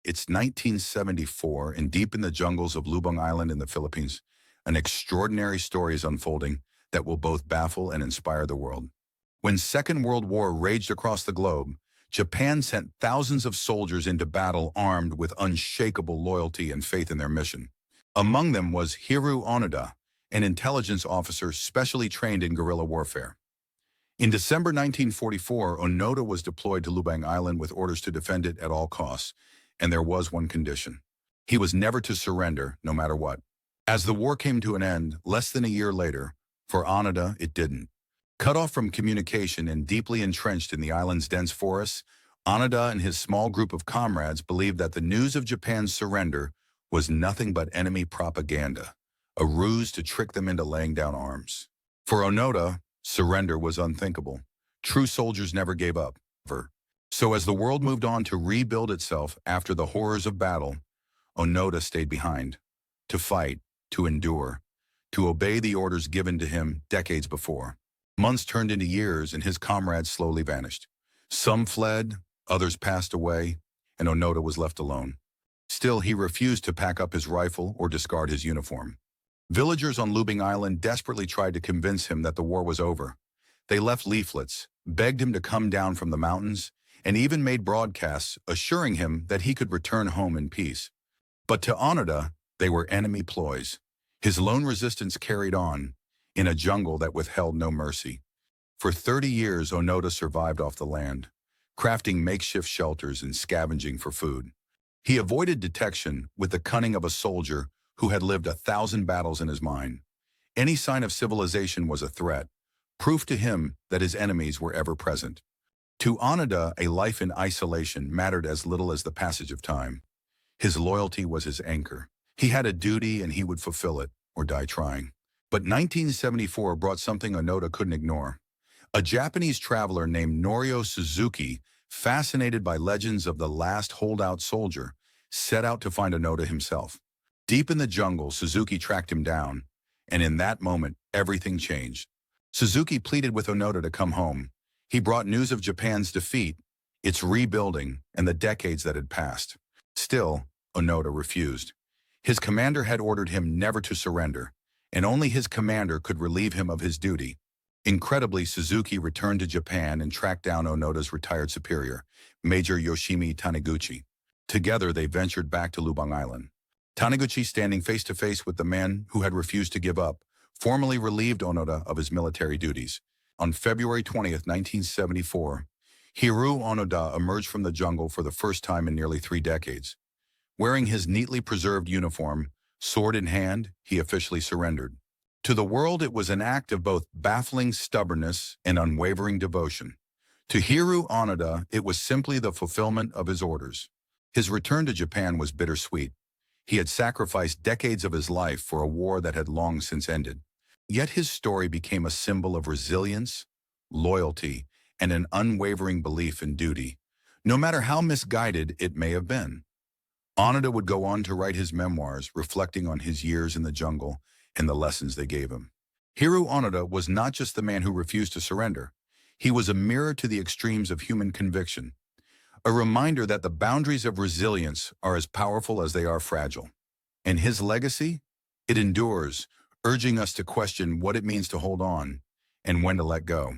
It's 1974, and deep in the jungles of Lubang Island in the Philippines, an extraordinary story is unfolding that will both baffle and inspire the world. When Second World War raged across the globe, Japan sent thousands of soldiers into battle armed with unshakable loyalty and faith in their mission. Among them was Hiroo Onoda, an intelligence officer specially trained in guerrilla warfare. In December 1944, Onoda was deployed to Lubang Island with orders to defend it at all costs, and there was one condition. He was never to surrender, no matter what. As the war came to an end, less than a year later, for Onoda, it didn't. Cut off from communication and deeply entrenched in the island's dense forests, Onoda and his small group of comrades believed that the news of Japan's surrender was nothing but enemy propaganda, a ruse to trick them into laying down arms. For Onoda, surrender was unthinkable. True soldiers never gave up, ever. So as the world moved on to rebuild itself after the horrors of battle, Onoda stayed behind, to fight, to endure, to obey the orders given to him decades before. Months turned into years, and his comrades slowly vanished. Some fled, others passed away, and Onoda was left alone. Still, he refused to pack up his rifle or discard his uniform. Villagers on Lubang Island desperately tried to convince him that the war was over. They left leaflets, begged him to come down from the mountains, and even made broadcasts assuring him that he could return home in peace. But to Onoda, they were enemy ploys. His lone resistance carried on, in a jungle that withheld no mercy. For 30 years, Onoda survived off the land, crafting makeshift shelters and scavenging for food. He avoided detection with the cunning of a soldier who had lived 1,000 battles in his mind. Any sign of civilization was a threat, proof to him that his enemies were ever present. To Onoda, a life in isolation mattered as little as the passage of time. His loyalty was his anchor. He had a duty and he would fulfill it, or die trying. But 1974 brought something Onoda couldn't ignore. A Japanese traveler named Norio Suzuki, fascinated by legends of the last holdout soldier, set out to find Onoda himself. Deep in the jungle, Suzuki tracked him down, and in that moment, everything changed. Suzuki pleaded with Onoda to come home. He brought news of Japan's defeat, its rebuilding, and the decades that had passed. Still, Onoda refused. His commander had ordered him never to surrender, and only his commander could relieve him of his duty. Incredibly, Suzuki returned to Japan and tracked down Onoda's retired superior, Major Yoshimi Taniguchi. Together, they ventured back to Lubang Island. Taniguchi, standing face to face with the man who had refused to give up, formally relieved Onoda of his military duties. On February 20th, 1974, Hiroo Onoda emerged from the jungle for the first time in nearly 3 decades. Wearing his neatly preserved uniform, sword in hand, he officially surrendered. To the world, it was an act of both baffling stubbornness and unwavering devotion. To Hiroo Onoda, it was simply the fulfillment of his orders. His return to Japan was bittersweet. He had sacrificed decades of his life for a war that had long since ended. Yet his story became a symbol of resilience, loyalty, and an unwavering belief in duty, no matter how misguided it may have been. Onoda would go on to write his memoirs, reflecting on his years in the jungle and the lessons they gave him. Hiroo Onoda was not just the man who refused to surrender. He was a mirror to the extremes of human conviction, a reminder that the boundaries of resilience are as powerful as they are fragile. And his legacy? It endures, urging us to question what it means to hold on and when to let go.